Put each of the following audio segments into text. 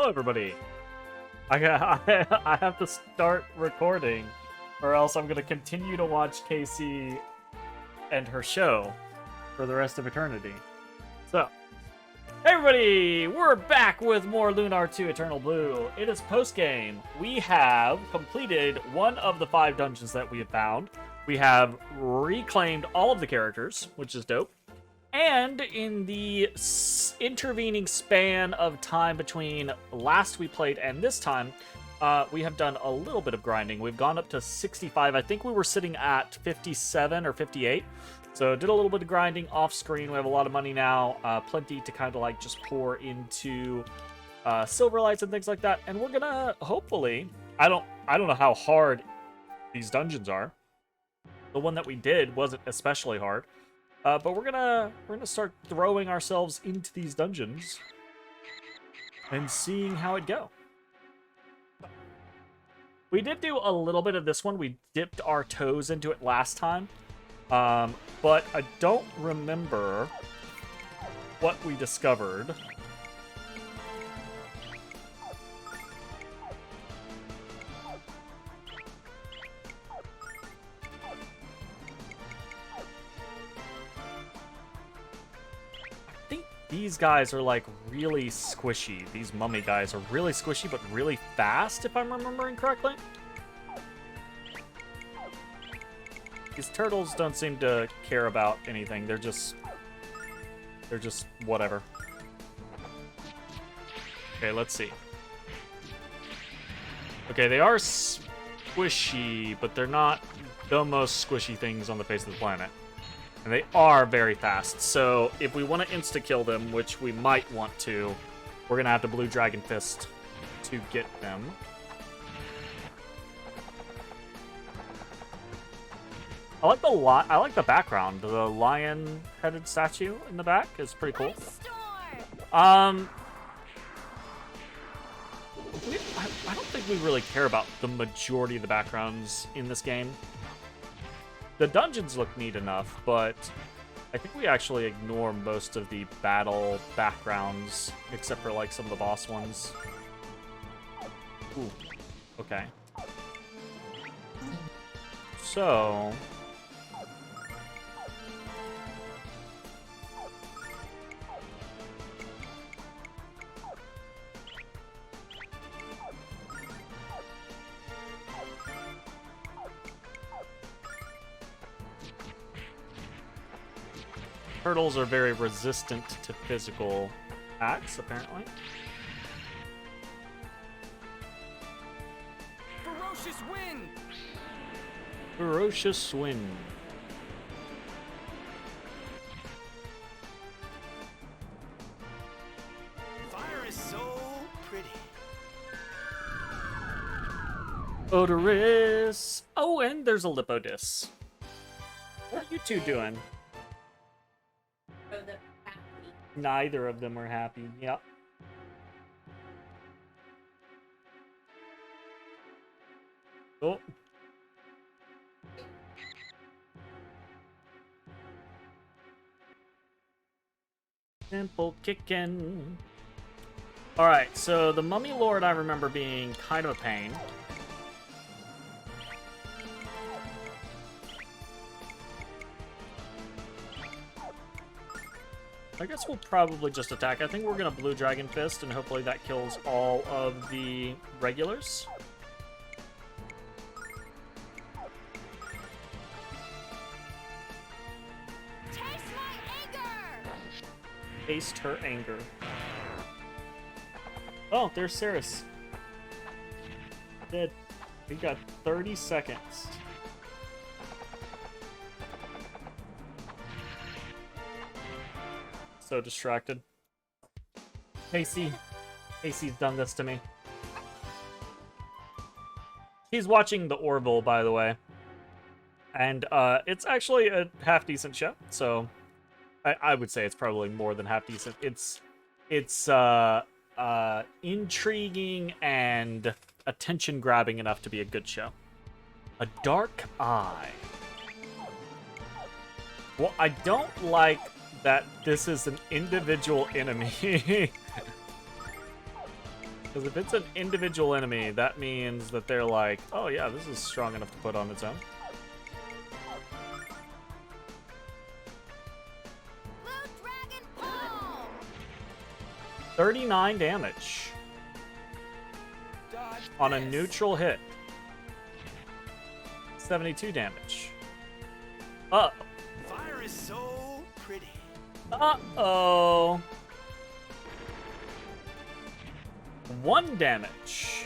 Hello, everybody. I have to start recording, or else I'm gonna continue to watch Casey and her show for the rest of eternity. So, hey everybody, we're back with more Lunar 2 Eternal Blue. It is post-game. We have completed one of the 5 dungeons that we have found. We have reclaimed all of the characters, which is dope. And in the intervening span of time between last we played and this time, we have done a little bit of grinding. We've gone up to 65. I think we were sitting at 57 or 58. So did a little bit of grinding off screen. We have a lot of money now, plenty to kind of like just pour into silver lights and things like that. And we're gonna hopefully, I don't know how hard these dungeons are. The one that we did wasn't especially hard. But we're gonna start throwing ourselves into these dungeons and seeing how it go. We did do a little bit of this one. We dipped our toes into it last time, but I don't remember what we discovered. These guys are like really squishy. These mummy guys are really squishy, but really fast, if I'm remembering correctly. These turtles don't seem to care about anything. They're just whatever. Okay, let's see. Okay, they are squishy, but they're not the most squishy things on the face of the planet. And they are very fast, so if we want to insta-kill them, which we might want to, we're going to have to Blue Dragon Fist to get them. I like the background. The lion-headed statue in the back is pretty cool. I don't think we really care about the majority of the backgrounds in this game. The dungeons look neat enough, but I think we actually ignore most of the battle backgrounds, except for like some of the boss ones. Ooh, okay. So... turtles are very resistant to physical attacks, apparently. Ferocious wind! Ferocious wind. Fire is so pretty. Odorous. Oh, and there's a Lipodis. What are you two doing? Neither of them are happy. Yep. Oh. Simple kickin'. Alright, so the Mummy Lord I remember being kind of a pain. I guess we'll probably just attack. I think we're gonna Blue Dragon Fist, and hopefully that kills all of the regulars. Taste my anger! Taste her anger. Oh, there's Ceres. Dead. We got 30 seconds. So distracted. Casey's done this to me. He's watching the Orville, by the way. And it's actually a half-decent show, so I would say it's probably more than half-decent. It's intriguing and attention-grabbing enough to be a good show. A Dark Eye. Well, I don't like that this is an individual enemy. Because if it's an individual enemy, that means that they're like, oh yeah, this is strong enough to put on its own. Blue Dragon Palm. 39 damage Dodge on a this. neutral hit. 72 damage. Uh-oh. Fire is so pretty. Uh-oh. 1 damage.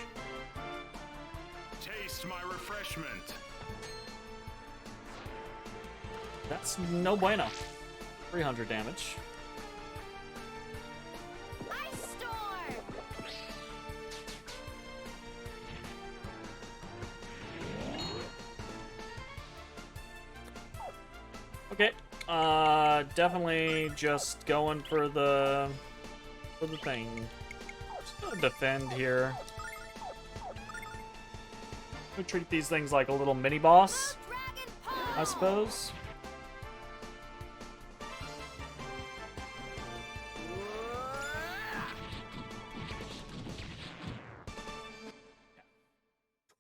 Taste my refreshment. That's no bueno. 300 damage. Ice Storm. Okay. Definitely just going for the thing. Just gonna defend here. We treat these things like a little mini boss, Blue Dragon Palm. I suppose.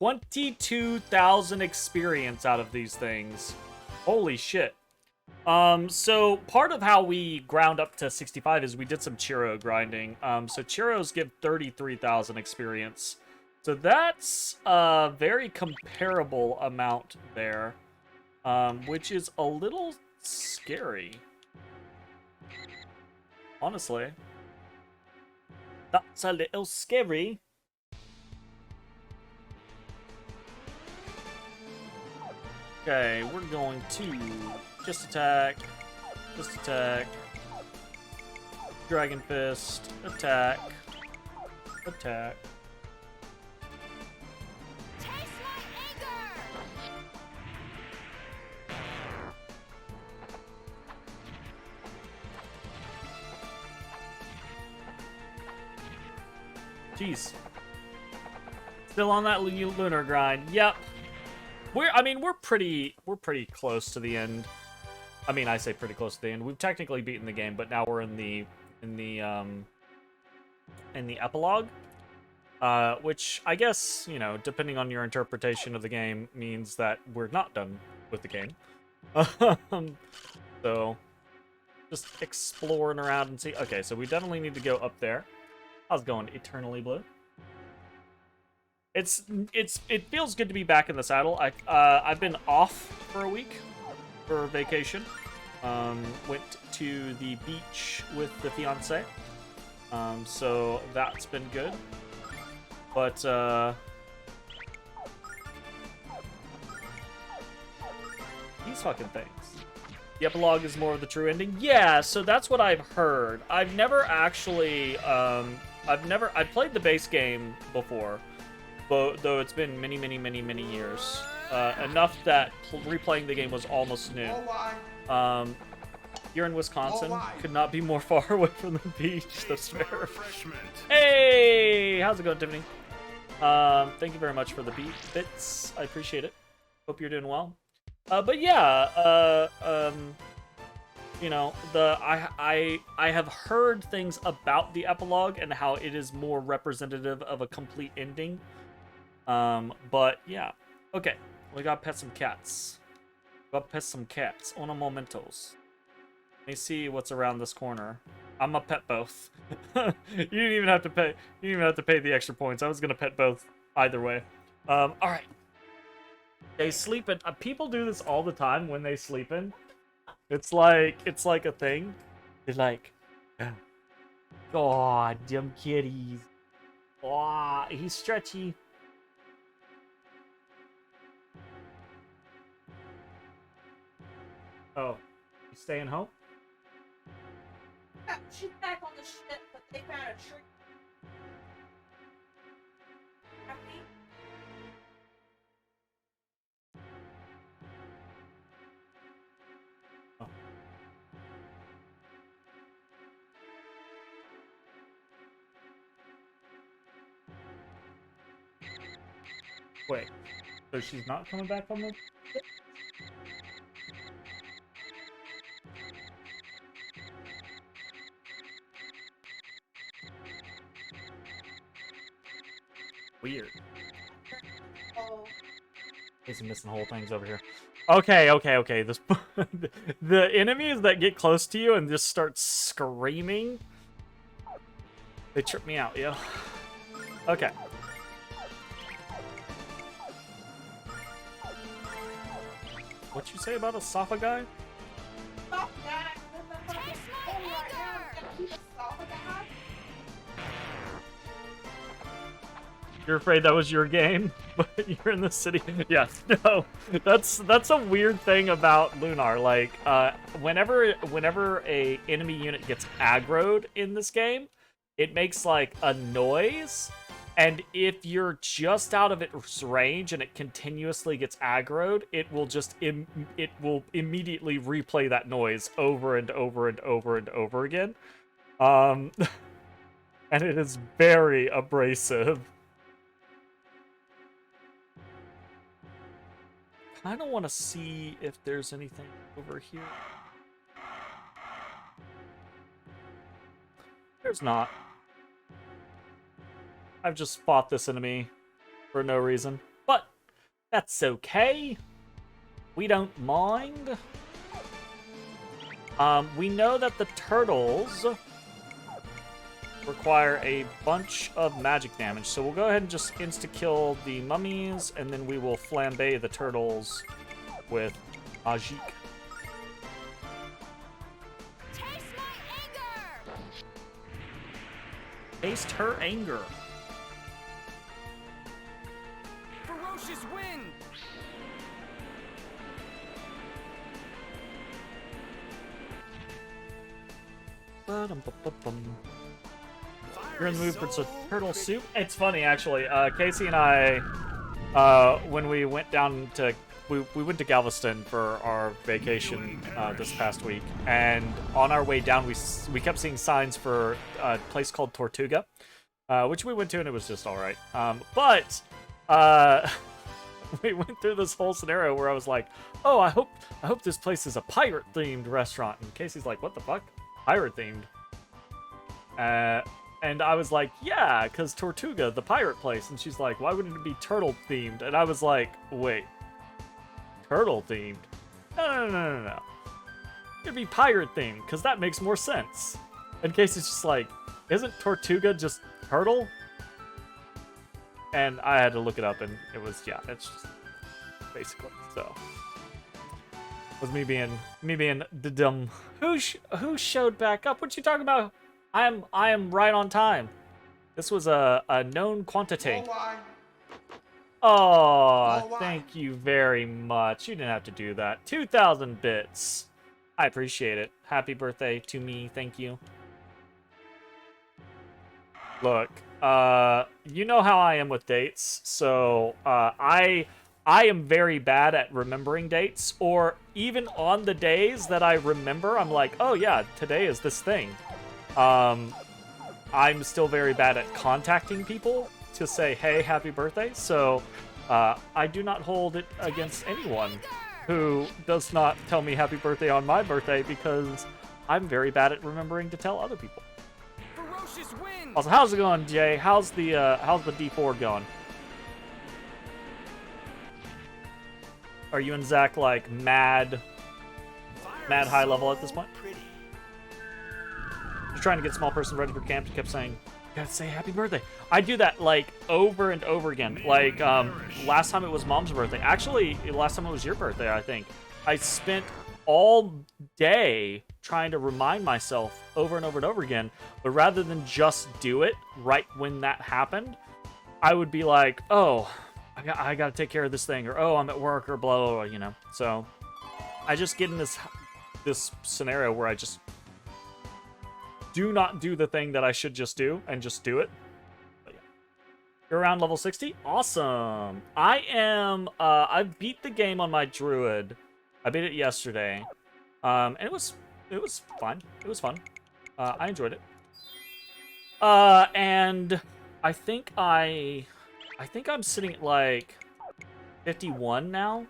$22,000 experience out of these things. Holy shit. So part of how we ground up to 65 is we did some Chiro grinding. So Chiros give 33,000 experience. So that's a very comparable amount there, which is a little scary. Honestly. That's a little scary. Okay, we're going to just attack, Dragon Fist, attack. Taste my anger. Jeez. Still on that Lunar grind. Yep. We're pretty close to the end. I mean, I say pretty close to the end. We've technically beaten the game, but now we're in the epilogue. Which I guess, you know, depending on your interpretation of the game, means that we're not done with the game. So just exploring around and see. Okay, so we definitely need to go up there. How's it going, Eternally Blue? It feels good to be back in the saddle. I've been off for a week for vacation. Went to the beach with the fiance. So that's been good. But these fucking things. The epilogue is more of the true ending. Yeah, so that's what I've heard. I've never actually I've played the base game before. But though it's been many years, enough that replaying the game was almost new. You're in Wisconsin. Could not be more far away from the beach. That's Taste my fair. refreshment. Hey, how's it going, Tiffany? Thank you very much for the bits. I appreciate it. Hope you're doing well. But yeah, you know, I have heard things about the epilogue and how it is more representative of a complete ending. But yeah. Okay, we gotta pet some cats. Gotta pet some cats. Uno momentos. Let me see what's around this corner. I'm gonna pet both. You didn't even have to pay. You didn't even have to pay the extra points. I was gonna pet both either way. All right. They sleeping. People do this all the time when they sleeping. It's like a thing. They're like, God, them kitties. Oh, he's stretchy. Oh, you staying home? Yeah, she's back on the ship, but they found a tree. Happy? Oh. Wait, so she's not coming back on the ship? Weird. Oh, There's some missing whole things over here. Okay. This the enemies that get close to you and just start screaming, they trip me out, yo. Okay. What you say about esophagus? stop that. What the fuck is Taste my going right now? anger. Gotta keep us off of that. You're afraid that was your game, but you're in the city. Yes, no. That's a weird thing about Lunar. Like, whenever a enemy unit gets aggroed in this game, it makes like a noise, and if you're just out of its range and it continuously gets aggroed, it will just it will immediately replay that noise over and over and over and over again. And it is very abrasive. I don't want to see if there's anything over here. There's not. I've just fought this enemy for no reason. But that's okay. We don't mind. We know that the turtles require a bunch of magic damage, so we'll go ahead and just insta-kill the mummies, and then we will flambe the turtles with Ajik. Taste my anger. Taste her anger. Ferocious wind. Ba-dum-ba-ba-bum. Fire You're in the mood is for some so turtle pretty. soup? It's funny, actually. Casey and I, when we went down to... We went to Galveston for our vacation this past week, and on our way down, we kept seeing signs for a place called Tortuga, which we went to, and it was just all right. But we went through this whole scenario where I was like, "Oh, I hope this place is a pirate-themed restaurant." And Casey's like, "What the fuck? Pirate-themed?" And I was like, "Yeah, because Tortuga, the pirate place." And she's like, "Why wouldn't it be turtle-themed?" And I was like, "Wait. Turtle-themed? No. It'd be pirate-themed, because that makes more sense." And Casey's just like, "Isn't Tortuga just turtle?" And I had to look it up, and it was, yeah, it's just basically, so. It was me being the dumb. Who showed back up? What you talking about? I am right on time. This was a known quantity. Oh, why? Oh, Oh, wow. thank you very much. You didn't have to do that. 2,000 bits. I appreciate it. Happy birthday to me. Thank you. Look, you know how I am with dates, so I am very bad at remembering dates, or even on the days that I remember, I'm like, oh yeah, today is this thing. I'm still very bad at contacting people to say, hey, happy birthday, so I do not hold it against anyone who does not tell me happy birthday on my birthday, because I'm very bad at remembering to tell other people. Ferocious wind. Also, how's it going, Jay? How's the D4 going? Are you and Zach like mad Fire is high level at so this point? Pretty. You're trying to get small person ready for camp. You kept saying, "You gotta say happy birthday." I do that like over and over again. Like last time it was Mom's birthday. Actually, last time it was your birthday, I think. I spent all day trying to remind myself over and over and over again, but rather than just do it right when that happened, I would be like, oh, I gotta take care of this thing, or oh, I'm at work, or blah, blah, blah, you know. So I just get in this scenario where I just do not do the thing that I should just do, and just do it. But yeah. You're around level 60? Awesome. I am, I beat the game on my druid. I beat it yesterday. And it was fun. It was fun. I enjoyed it. And I think I'm sitting at like 51 now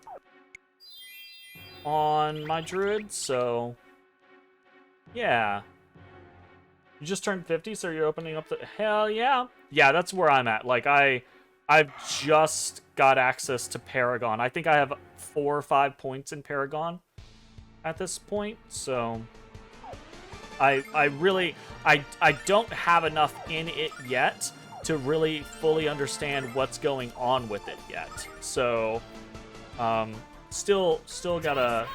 on my druid, so yeah. You just turned 50, so you're opening up the... Hell yeah. Yeah, that's where I'm at. Like, I I've just got access to Paragon. I think I have 4 or 5 points in Paragon at this point, so I really I don't have enough in it yet to really fully understand what's going on with it yet. So still gotta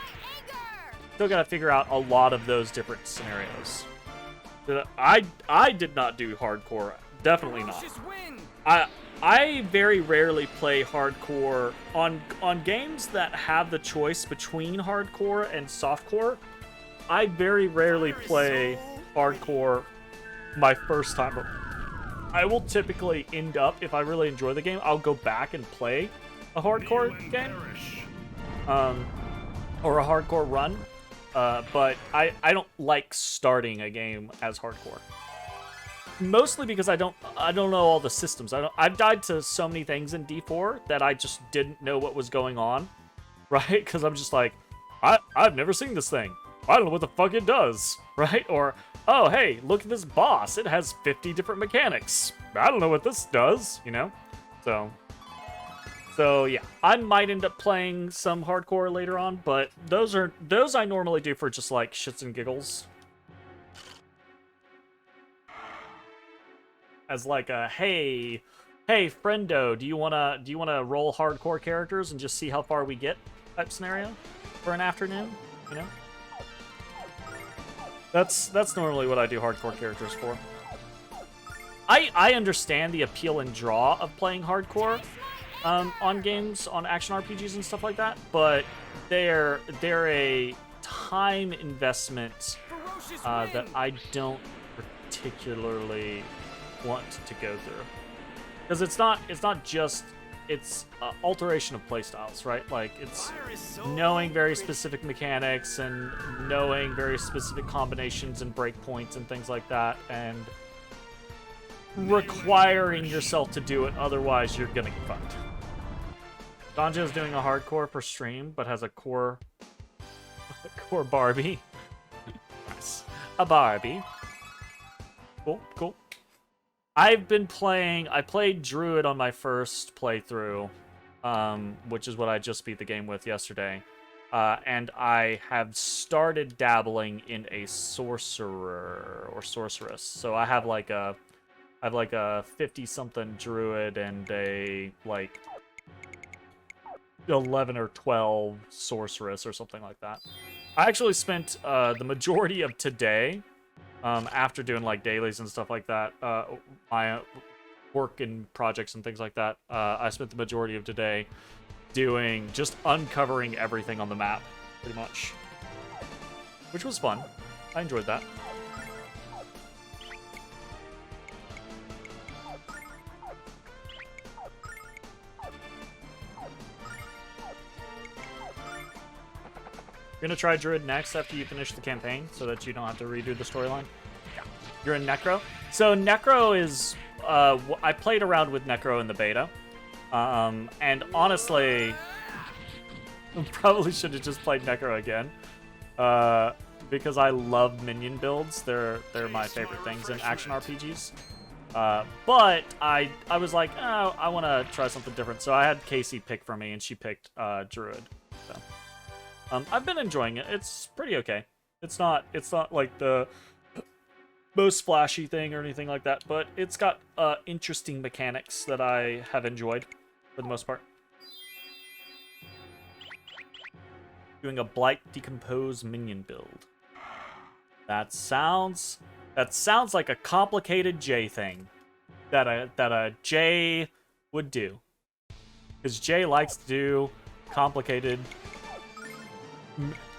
figure out a lot of those different scenarios. I did not do hardcore. Definitely not. Ferocious wind. I very rarely play hardcore on games that have the choice between hardcore and softcore. I very rarely play hardcore my first time. I will typically end up, if I really enjoy the game, I'll go back and play a hardcore game, or a hardcore run. But I don't like starting a game as hardcore. Mostly because I don't know all the systems. I've died to so many things in D4 that I just didn't know what was going on, right? Because I'm just like, I've never seen this thing. I don't know what the fuck it does, right? Or, oh, hey, look at this boss. It has 50 different mechanics. I don't know what this does, you know? So yeah, I might end up playing some hardcore later on, but those I normally do for just like shits and giggles. As like a hey friendo, do you wanna roll hardcore characters and just see how far we get type scenario for an afternoon, you know? That's normally what I do hardcore characters for. I understand the appeal and draw of playing hardcore on games, on action RPGs and stuff like that, but they're a time investment that I don't particularly want to go through, because it's not just alteration of playstyles, right? Like it's knowing very specific mechanics and knowing very specific combinations and breakpoints and things like that, and requiring yourself to do it, otherwise you're gonna get fucked. Donjo's doing a hardcore for stream, but has a core Barbie. Nice. A Barbie. Cool. I played Druid on my first playthrough, which is what I just beat the game with yesterday. And I have started dabbling in a sorcerer or sorceress. So I have like a 50-something Druid and a like 11 or 12 sorceress or something like that. I actually spent the majority of today, after doing like dailies and stuff like that, my work and projects and things like that, I spent the majority of today doing just uncovering everything on the map, pretty much, which was fun. I enjoyed that. You're gonna try Druid next after you finish the campaign, so that you don't have to redo the storyline. You're in Necro. So Necro is, I played around with Necro in the beta, and honestly, probably should have just played Necro again, because I love minion builds. They're my favorite things in action RPGs. But I was like, oh, I want to try something different, so I had Casey pick for me, and she picked Druid. So. I've been enjoying it. It's pretty okay. It's not like the most flashy thing or anything like that, but it's got interesting mechanics that I have enjoyed for the most part. Doing a Blight Decompose minion build. That sounds like a complicated J thing that a J would do. Because J likes to do complicated.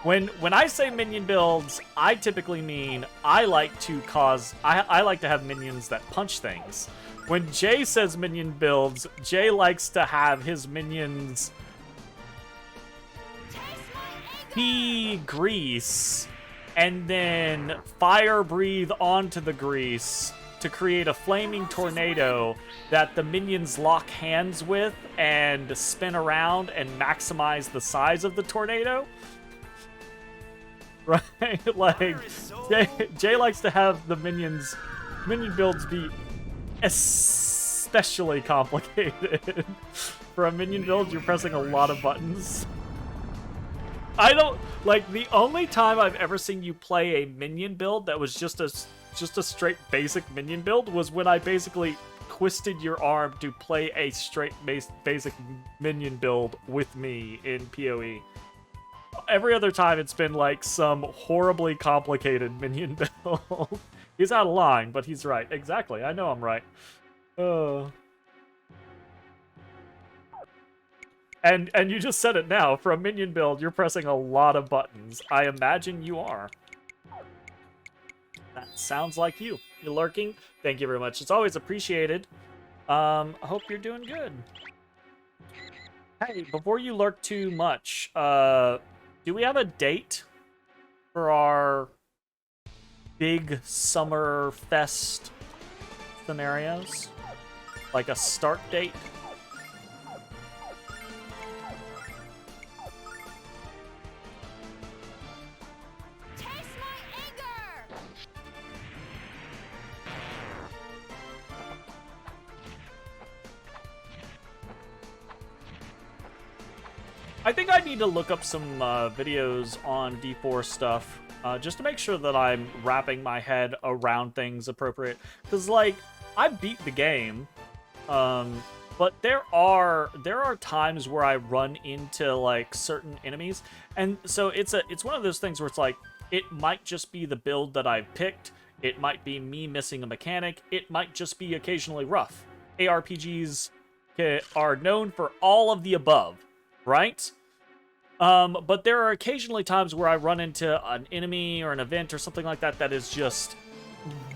When I say minion builds, I typically mean I like to have minions that punch things. When Jay says minion builds, Jay likes to have his minions pee grease and then fire breathe onto the grease to create a flaming tornado that the minions lock hands with and spin around and maximize the size of the tornado. Right? Like, Jay likes to have the minion builds be especially especially complicated. For a minion build, you're pressing a lot of buttons. I don't like the only time I've ever seen you play a minion build that was just a straight basic minion build was when I basically twisted your arm to play a straight basic minion build with me in PoE. Every other time it's been like some horribly complicated minion build. He's out of line, but he's right. Exactly. I know I'm right. And you just said it now. For a minion build, you're pressing a lot of buttons. I imagine you are. That sounds like you. You lurking? Thank you very much. It's always appreciated. I hope you're doing good. Hey, before you lurk too much, do we have a date for our big summer fest scenarios? Like a start date? Taste my anger! I think I need to look up some videos on D4 stuff, just to make sure that I'm wrapping my head around things appropriate. Because, like, I beat the game, but there are times where I run into, like, certain enemies, and so it's one of those things where it's like, it might just be the build that I've picked, it might be me missing a mechanic, it might just be occasionally rough. ARPGs are known for all of the above, right? But there are occasionally times where I run into an enemy or an event or something like that that is just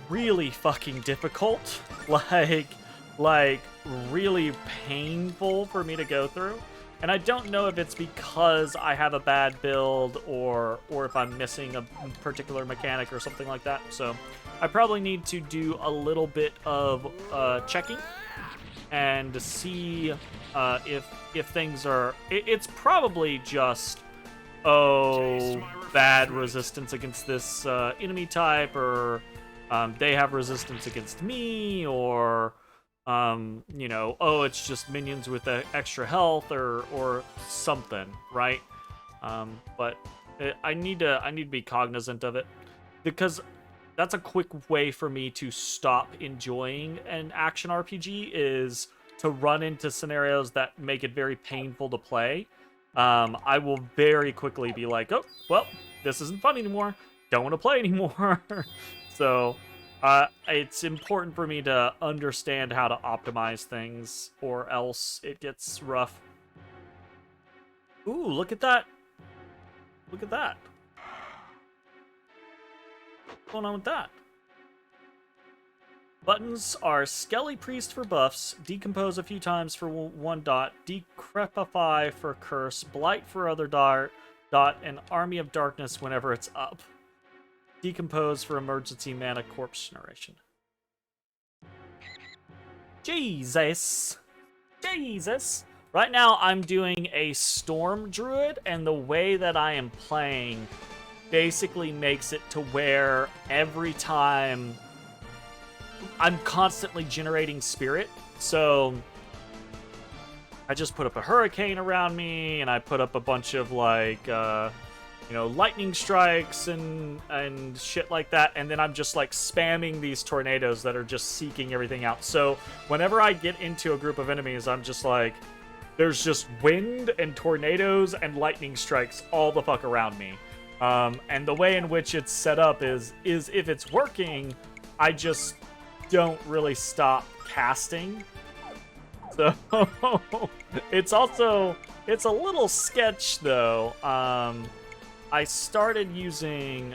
really fucking difficult. Like really painful for me to go through. And I don't know if it's because I have a bad build or if I'm missing a particular mechanic or something like that. So I probably need to do a little bit of checking and to see if things are... It's probably just, bad resistance against this enemy type, or they have resistance against me, or, it's just minions with extra health, or something, right? But I need to be cognizant of it, because that's a quick way for me to stop enjoying an action RPG, is to run into scenarios that make it very painful to play. I will very quickly be like, oh, well, this isn't fun anymore. Don't want to play anymore. So it's important for me to understand how to optimize things, or else it gets rough. Ooh, look at that. Look at that. What's going on with that? Buttons are Skelly Priest for buffs, Decompose a few times for 1 dot, Decrepify for curse, Blight for other dot, and Army of Darkness whenever it's up. Decompose for emergency mana corpse generation. Jesus! Jesus! Right now I'm doing a Storm Druid, and the way that I am playing basically makes it to where every time I'm constantly generating spirit. So I just put up a hurricane around me, and I put up a bunch of like lightning strikes and shit like that, and then I'm just like spamming these tornadoes that are just seeking everything out. So whenever I get into a group of enemies, I'm just like, there's just wind and tornadoes and lightning strikes all the fuck around me. And the way in which it's set up is if it's working, I just don't really stop casting. So it's a little sketch though. I started using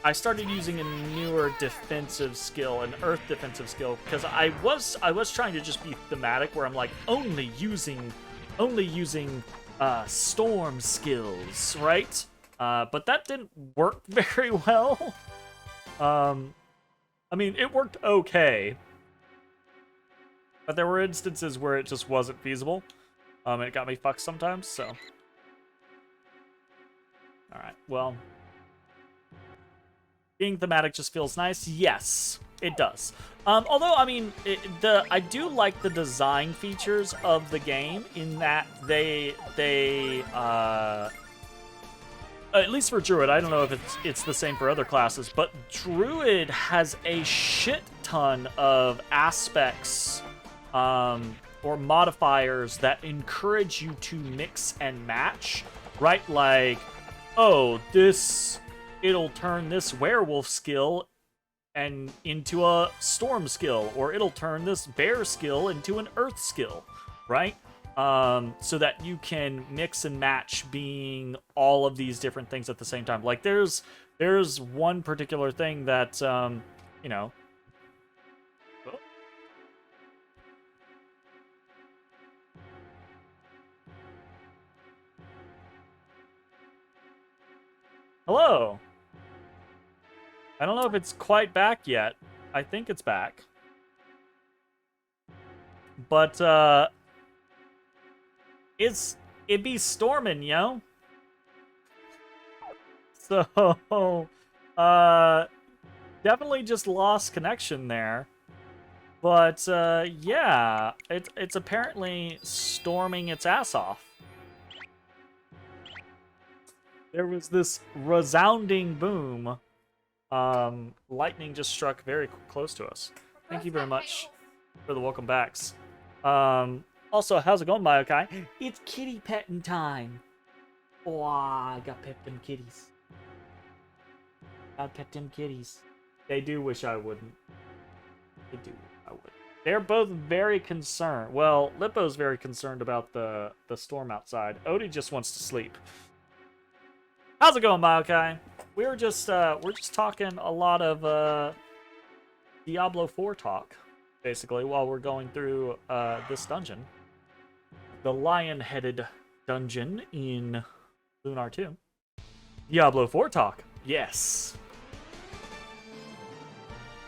a newer defensive skill, an earth defensive skill, because I was trying to just be thematic, where I'm like only using storm skills, right? But that didn't work very well. I mean, it worked okay, but there were instances where it just wasn't feasible. It got me fucked sometimes, so. Alright, well. Being thematic just feels nice, yes. it does. Although, I mean, I do like the design features of the game in that they at least for Druid, I don't know if it's the same for other classes, but Druid has a shit ton of aspects or modifiers that encourage you to mix and match, right? Like, oh, it'll turn this werewolf skill and into a storm skill, or it'll turn this bear skill into an earth skill, right? So that you can mix and match being all of these different things at the same time. Like there's one particular thing that you know. Hello. I don't know if it's quite back yet. I think it's back. But it be storming, yo. So definitely just lost connection there. But yeah, it's apparently storming its ass off. There was this resounding boom. Lightning just struck very close to us. Thank you very much for the welcome backs. Also, how's it going, Mayokai? It's kitty petting time. Oh, I got pet them kitties. I pet them kitties. They do wish I wouldn't. They do wish I would. They're both very concerned. Well, Lippo's very concerned about the storm outside. Odie just wants to sleep. How's it going, Mayokai? We're just talking a lot of Diablo 4 talk, basically, while we're going through this dungeon. The lion-headed dungeon in Lunar 2. Diablo 4 talk. Yes.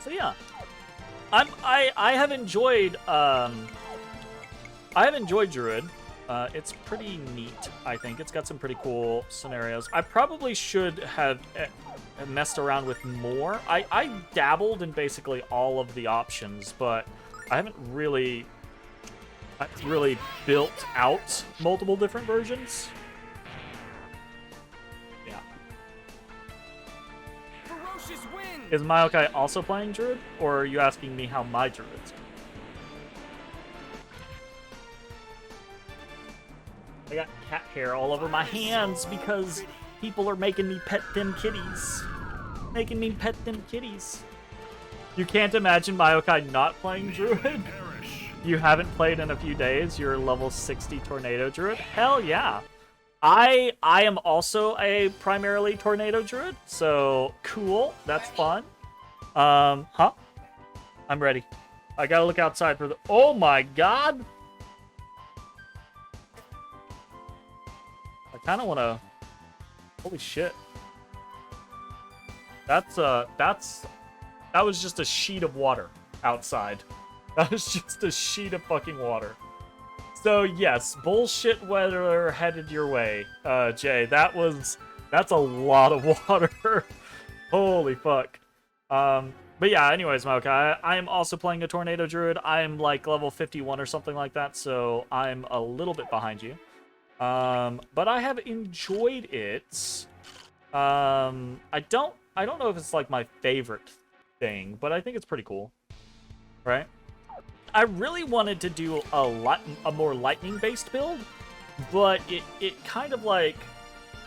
So yeah. I have enjoyed Druid. It's pretty neat, I think. It's got some pretty cool scenarios. I probably should have messed around with more. I dabbled in basically all of the options, but I haven't really built out multiple different versions. Yeah. Ferocious wind. Is Mayokai also playing Druid, or are you asking me how my Druid's? I got cat hair all over my hands because people are making me pet them kitties. Making me pet them kitties. You can't imagine Mayokai not playing Druid? You haven't played in a few days. You're level 60 Tornado Druid? Hell yeah. I am also a primarily Tornado Druid, so cool. That's fun. Huh? I'm ready. I gotta look outside for the... Oh my god! I kind of want to... Holy shit. That was just a sheet of water outside. That was just a sheet of fucking water. So yes, bullshit weather headed your way, Jay. That's a lot of water. Holy fuck. But yeah, anyways, Mayokai, I am also playing a Tornado Druid. I am like level 51 or something like that, so I'm a little bit behind you. But I have enjoyed it. I don't know if it's like my favorite thing, but I think it's pretty cool. Right? I really wanted to do a more lightning-based build, but it kind of like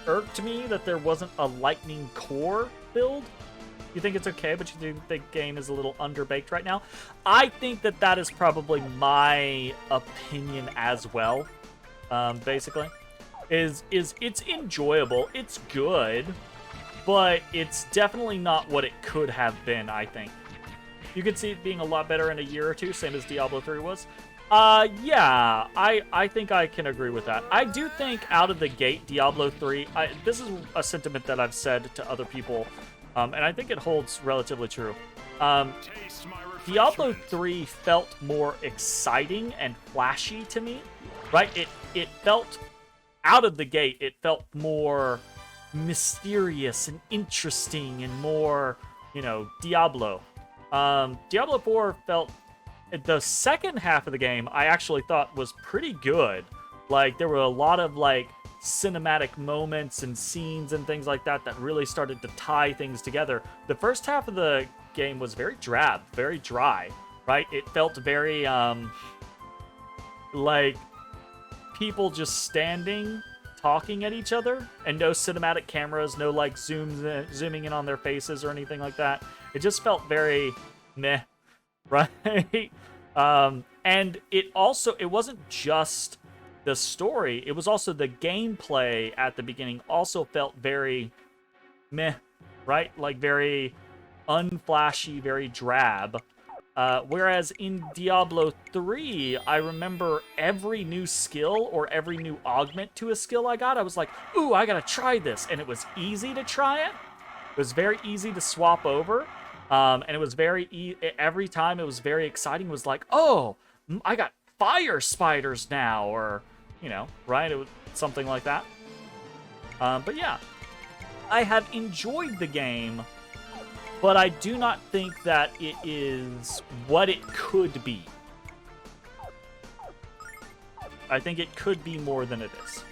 irked me that there wasn't a lightning core build. You think it's okay, but you think the game is a little underbaked right now? I think that is probably my opinion as well. Basically, is it's enjoyable, it's good, but it's definitely not what it could have been, I think. You could see it being a lot better in a year or two, same as Diablo 3 was. Yeah, I think I can agree with that. I do think out of the gate, Diablo 3, this is a sentiment that I've said to other people, and I think it holds relatively true. Diablo 3 felt more exciting and flashy to me, right? It felt, out of the gate, it felt more mysterious and interesting and more, you know, Diablo. Diablo 4 felt... The second half of the game, I actually thought was pretty good. Like, there were a lot of, like, cinematic moments and scenes and things like that that really started to tie things together. The first half of the game was very drab, very dry, right? It felt very, like, people just standing, talking at each other, and no cinematic cameras, no, like, zooming in on their faces or anything like that. It just felt very meh, right? And it wasn't just the story, it was also the gameplay at the beginning also felt very meh, right? Like very unflashy, very drab. Whereas in Diablo 3, I remember every new skill or every new augment to a skill I got, I was like, ooh, I gotta try this. And it was easy to try it. It was very easy to swap over. And it was every time it was very exciting. It was like, oh, I got fire spiders now, or, you know, right? It was something like that. But yeah, I have enjoyed the game, but I do not think that it is what it could be. I think it could be more than it is.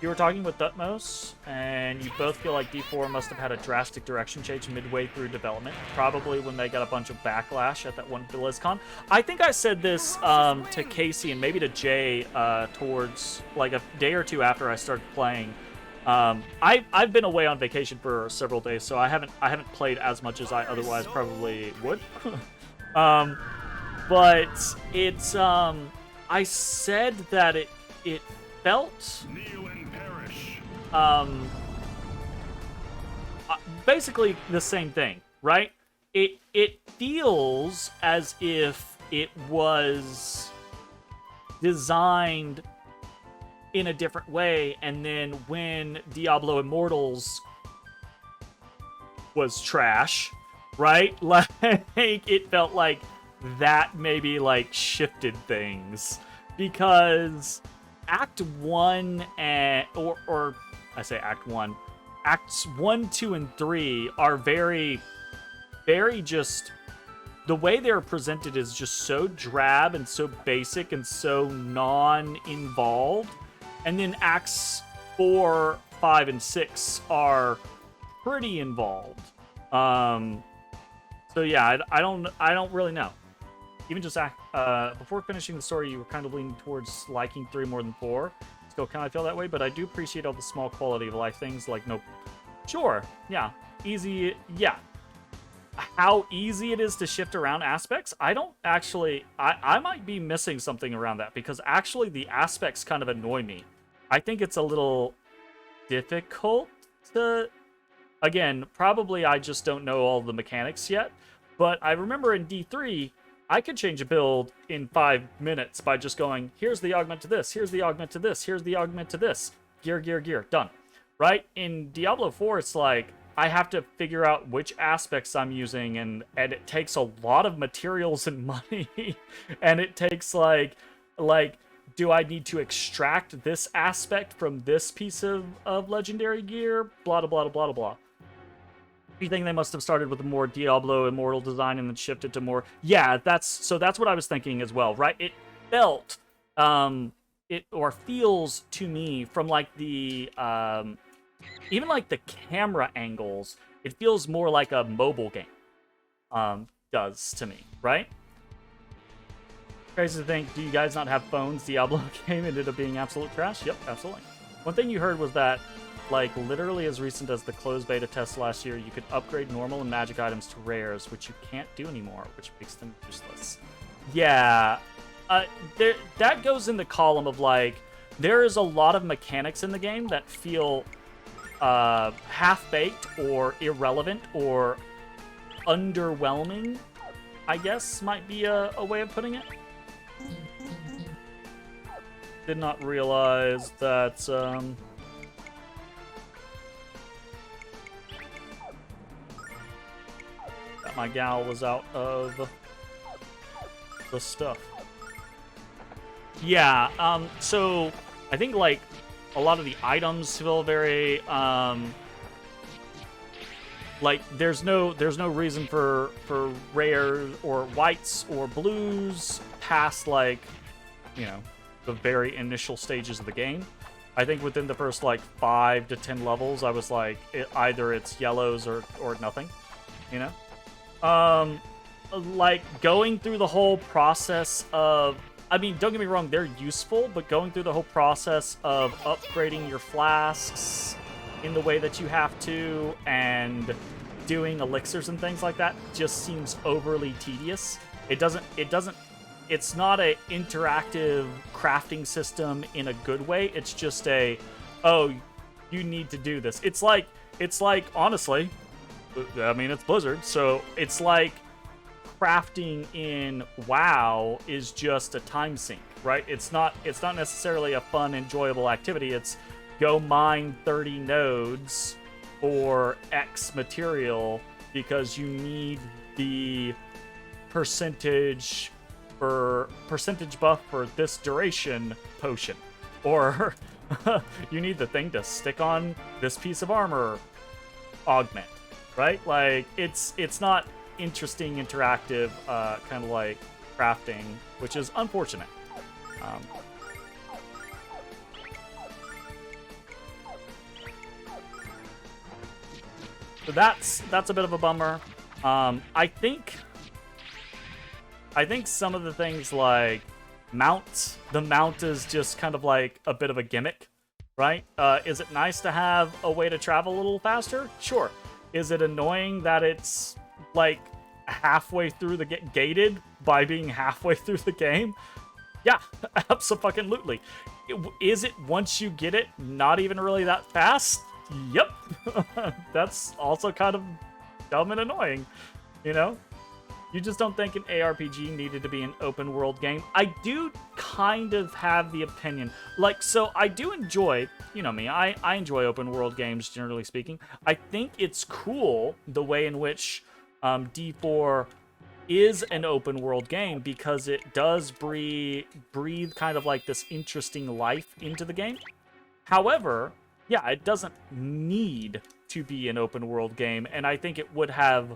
You were talking with Dutmos, and you both feel like D4 must have had a drastic direction change midway through development, probably when they got a bunch of backlash at that one BlizzCon. I think I said this to Casey and maybe to Jay towards like a day or two after I started playing. I've been away on vacation for several days, so I haven't played as much as I otherwise probably would. But it's I said that it felt basically the same thing, right? It feels as if it was designed in a different way, and then when Diablo Immortals was trash, right? Like, it felt like that maybe, like, shifted things. Because Act 1 or I say Act 1. Acts 1, 2, and 3 are very, very just... The way they're presented is just so drab and so basic and so non-involved. And then Acts 4, 5, and 6 are pretty involved. So yeah, I don't really know. Even just before finishing the story, you were kind of leaning towards liking 3 more than 4. Still kind of feel that way, but I do appreciate all the small quality of life things like Sure, yeah, easy, yeah. How easy it is to shift around aspects, I don't actually... I might be missing something around that, because actually the aspects kind of annoy me. I think it's a little difficult to... Again, probably I just don't know all the mechanics yet, but I remember in D3, I could change a build in 5 minutes by just going, here's the augment to this, here's the augment to this, here's the augment to this. Gear, gear, gear, done. Right? In Diablo 4, it's like, I have to figure out which aspects I'm using, and it takes a lot of materials and money. And it takes, like, do I need to extract this aspect from this piece of legendary gear? Blah, blah, blah, blah, blah. You think they must have started with a more Diablo Immortal design and then shifted to more... Yeah, that's what I was thinking as well, right? It felt, or feels to me from, like, the, even, like, the camera angles, it feels more like a mobile game, does to me, right? Crazy to think, do you guys not have phones? Diablo game ended up being absolute trash? Yep, absolutely. One thing you heard was that, like, literally as recent as the closed beta test last year, you could upgrade normal and magic items to rares, which you can't do anymore, which makes them useless. Yeah, that goes in the column of, like, there is a lot of mechanics in the game that feel half-baked or irrelevant or underwhelming, I guess, might be a way of putting it. Did not realize that, that my gal was out of the stuff. Yeah, so I think, like, a lot of the items feel very, Like there's no reason for rare or whites or blues past like, you know, the very initial stages of the game. I think within the first like 5 to 10 levels, I was like, either it's yellows or nothing, you know. Like going through the whole process of, I mean, don't get me wrong, they're useful, but going through the whole process of upgrading your flasks in the way that you have to and doing elixirs and things like that just seems overly tedious. It's not a interactive crafting system in a good way. It's just a, oh, you need to do this. It's like honestly, I mean, it's Blizzard, so it's like crafting in WoW is just a time sink, right? It's not necessarily a fun, enjoyable activity. It's go mine 30 nodes for X material because you need the percentage buff for this duration potion, or you need the thing to stick on this piece of armor augment, right? Like it's not interesting, interactive, kind of like crafting, which is unfortunate. So that's a bit of a bummer. I think some of the things like mounts, the mount is just kind of like a bit of a gimmick, right? Is it nice to have a way to travel a little faster? Sure. Is it annoying that it's like halfway through the gated by being halfway through the game? Yeah, abso-fucking-lutely. Is it once you get it not even really that fast? Yep. That's also kind of dumb and annoying, you know? You just don't think an ARPG needed to be an open world game. I do kind of have the opinion. Like, so I do enjoy, you know me, I enjoy open world games, generally speaking. I think it's cool the way in which D4 is an open world game because it does breathe kind of like this interesting life into the game. However, yeah, it doesn't need to be an open world game, and I think it would have...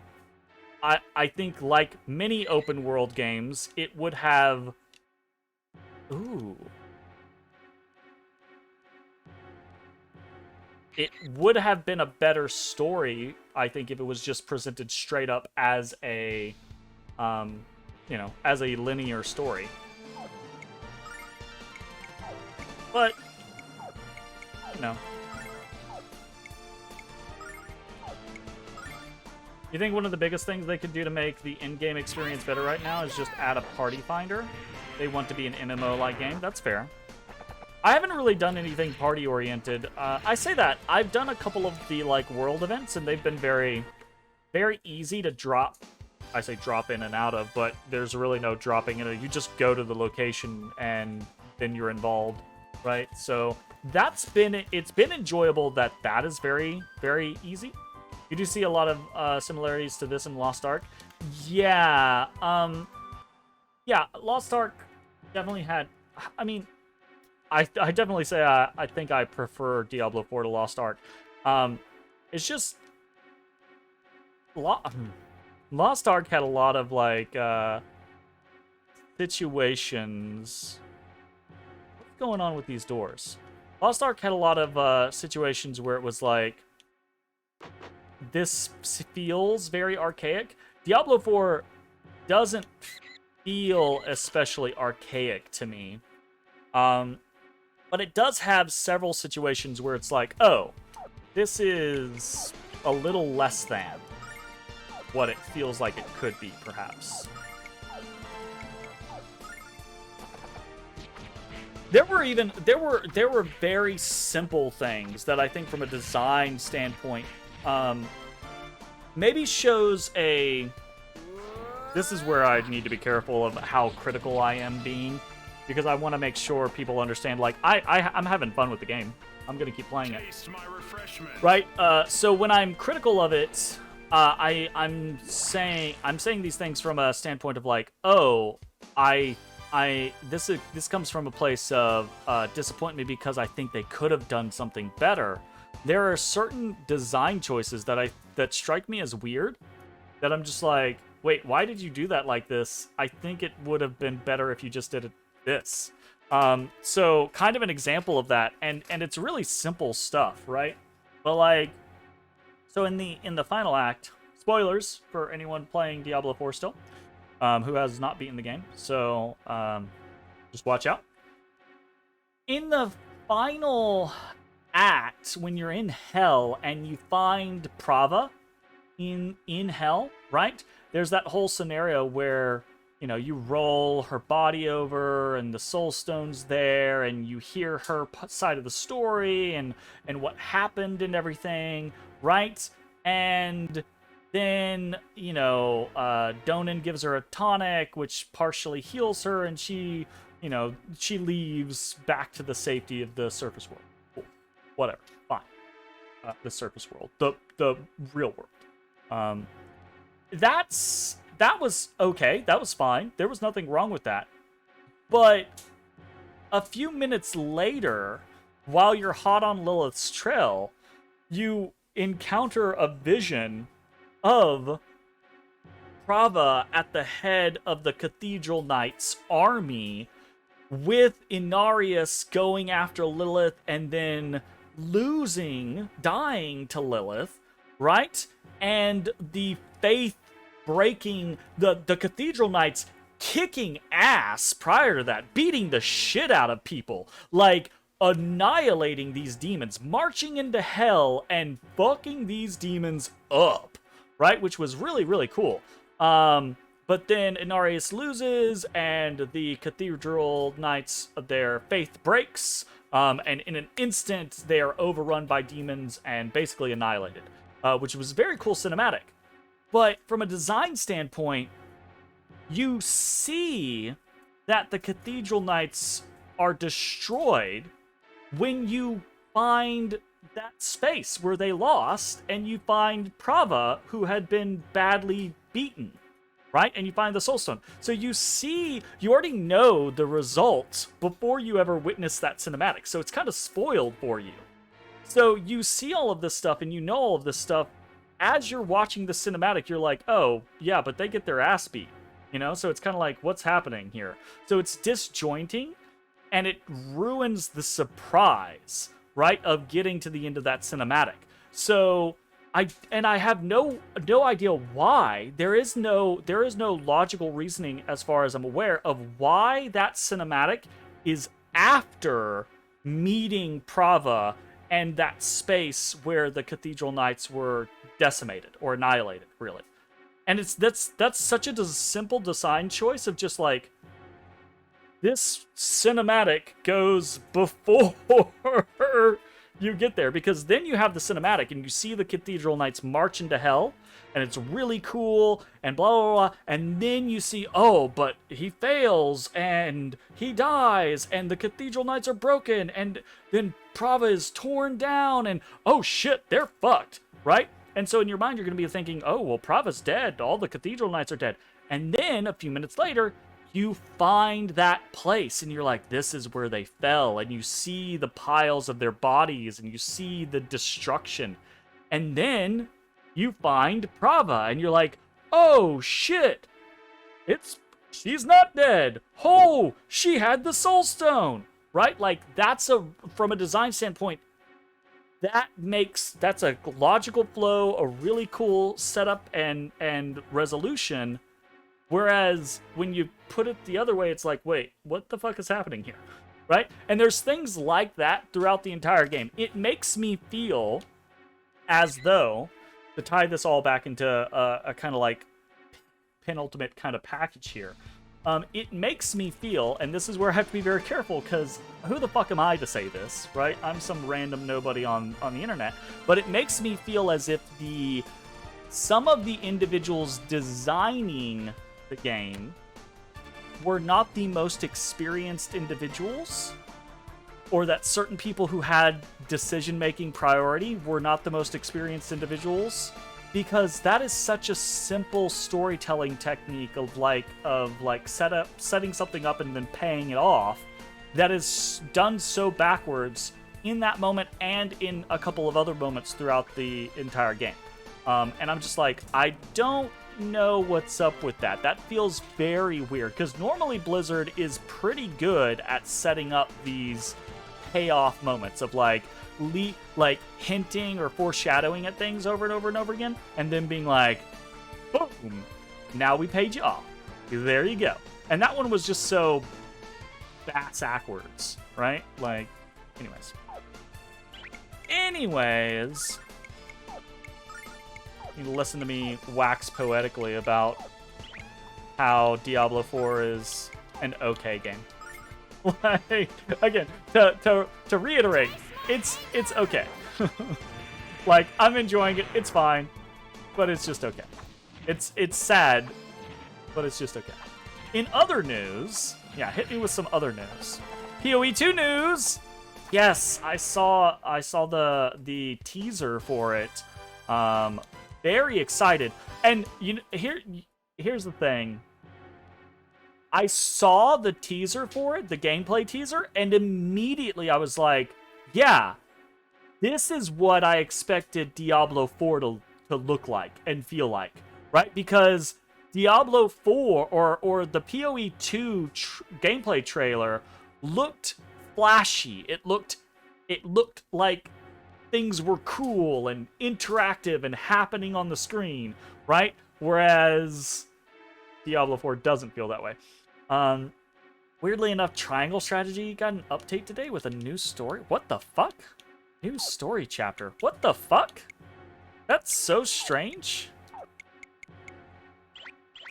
I think, like many open world games, it would have... Ooh. It would have been a better story, I think, if it was just presented straight up as a, you know, as a linear story. But, you know. You think one of the biggest things they could do to make the in-game experience better right now is just add a party finder? They want to be an MMO-like game. That's fair. I haven't really done anything party-oriented. I say that. I've done a couple of the, like, world events, and they've been very, very easy to drop. I say drop in and out of, but there's really no dropping in it. You just go to the location, and then you're involved, right? So it's been enjoyable that is very, very easy. You do see a lot of similarities to this in Lost Ark. Yeah, yeah, Lost Ark definitely had... I mean, I definitely say I think I prefer Diablo 4 to Lost Ark. It's just... Lost Ark had a lot of, like, situations... What's going on with these doors? Lost Ark had a lot of situations where it was like... This feels very archaic. Diablo 4 doesn't feel especially archaic to me. But it does have several situations where it's like, oh, this is a little less than what it feels like it could be, perhaps. There were very simple things that I think from a design standpoint maybe shows a... This is where I need to be careful of how critical I am being, because I want to make sure people understand, like, I'm having fun with the game. I'm going to keep playing it. Right? So when I'm critical of it, I'm saying these things from a standpoint of, like, oh, this comes from a place of disappointment because I think they could have done something better. There are certain design choices that I that strike me as weird, that I'm just like, wait, why did you do that like this? I think it would have been better if you just did it this. So kind of an example of that, and it's really simple stuff, right? But like, so in the final act, spoilers for anyone playing Diablo 4 still, who has not beaten the game, so just watch out. In the final act, when you're in hell and you find Prava in hell, right? There's that whole scenario where, you know, you roll her body over and the soul stone's there and you hear her side of the story and what happened and everything, right? And then, you know, Donan gives her a tonic which partially heals her, and she, you know, she leaves back to the safety of the surface world. Cool. Whatever, fine. The surface world, the real world. That was okay. That was fine. There was nothing wrong with that. But a few minutes later, while you're hot on Lilith's trail, you encounter a vision of Prava at the head of the Cathedral Knights' army, with Inarius going after Lilith and then dying to Lilith, right? And the faith breaking, the Cathedral Knights kicking ass prior to that, beating the shit out of people, like annihilating these demons, marching into hell and fucking these demons up, right? Which was really, really cool. But then Inarius loses, and the Cathedral Knights, their faith breaks, and in an instant, they are overrun by demons and basically annihilated, which was very cool cinematic. But from a design standpoint, you see that the Cathedral Knights are destroyed when you find that space where they lost, and you find Prava, who had been badly beaten, right? And you find the Soul Stone. So you already know the results before you ever witness that cinematic. So it's kind of spoiled for you. So you see all of this stuff, and you know all of this stuff. As you're watching the cinematic, you're like, oh, yeah, but they get their ass beat, you know? So it's kind of like, what's happening here? So it's disjointing, and it ruins the surprise, right, of getting to the end of that cinematic. So I have no idea why. There is no logical reasoning, as far as I'm aware, of why that cinematic is after meeting Prava and that space where the Cathedral Knights were decimated or annihilated, really. And that's such a simple design choice of just like, this cinematic goes before you get there, because then you have the cinematic and you see the Cathedral Knights march into hell, and it's really cool and blah blah blah, and then you see, oh, but he fails and he dies and the Cathedral Knights are broken, and then Prava is torn down, and oh shit, they're fucked, right? And so in your mind you're going to be thinking, oh, well, Prava's dead, all the Cathedral Knights are dead. And then a few minutes later you find that place, and you're like, this is where they fell, and you see the piles of their bodies, and you see the destruction, and then you find Prava, and you're like, oh shit, she's not dead. Oh, she had the Soul Stone, right? Like, from a design standpoint, that's a logical flow, a really cool setup and resolution. Whereas when you put it the other way, it's like, wait, what the fuck is happening here, right? And there's things like that throughout the entire game. It makes me feel as though, to tie this all back into a kind of like penultimate kind of package here, it makes me feel, and this is where I have to be very careful, because who the fuck am I to say this, right? I'm some random nobody on the internet, but it makes me feel as if some of the individuals designing the game were not the most experienced individuals, or that certain people who had decision-making priority were not the most experienced individuals, because that is such a simple storytelling technique of setting something up and then paying it off, that is done so backwards in that moment and in a couple of other moments throughout the entire game. And I'm just like, I don't know what's up with that. That feels very weird, because normally Blizzard is pretty good at setting up these payoff moments of like hinting or foreshadowing at things over and over and over again, and then being like, boom, now we paid you off. There you go. And that one was just so backwards, right? Like, anyways, you listen to me wax poetically about how Diablo 4 is an okay game. Like, again, to reiterate, it's okay. Like, I'm enjoying it. It's fine, but it's just okay. It's sad, but it's just okay. In other news, yeah, hit me with some other news. PoE 2 news. Yes, I saw the teaser for it. Very excited. And here's the thing. I saw the teaser for it, the gameplay teaser, and immediately I was like, yeah, this is what I expected Diablo 4 to look like and feel like, right? Because Diablo 4 or the PoE 2 gameplay trailer looked flashy. It looked like things were cool and interactive and happening on the screen, right? Whereas Diablo 4 doesn't feel that way. Weirdly enough, Triangle Strategy got an update today with a new story. What the fuck? New story chapter. What the fuck? That's so strange.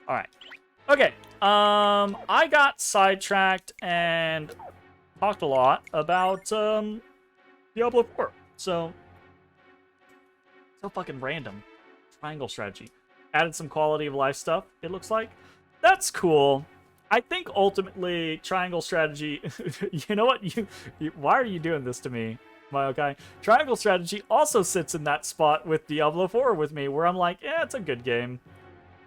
Alright. Okay. I got sidetracked and talked a lot about Diablo 4. So fucking random. Triangle Strategy. Added some quality of life stuff, it looks like. That's cool. I think ultimately Triangle Strategy... you know what? Why are you doing this to me, my guy? Triangle Strategy also sits in that spot with Diablo 4 with me, where I'm like, yeah, it's a good game.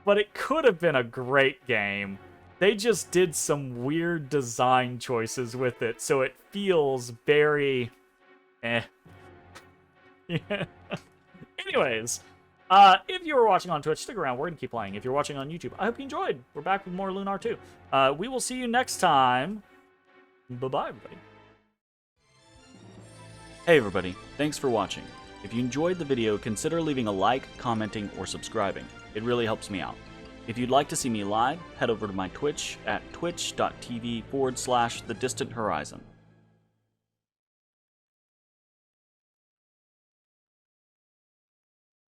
But it could have been a great game. They just did some weird design choices with it, so it feels very... eh. Yeah. Anyways, if you were watching on Twitch, stick around. We're going to keep playing. If you're watching on YouTube, I hope you enjoyed. We're back with more Lunar 2. We will see you next time. Bye-bye, everybody. Hey everybody, thanks for watching. If you enjoyed the video, consider leaving a like, commenting, or subscribing. It really helps me out. If you'd like to see me live, head over to my Twitch at twitch.tv/thedistanthorizon.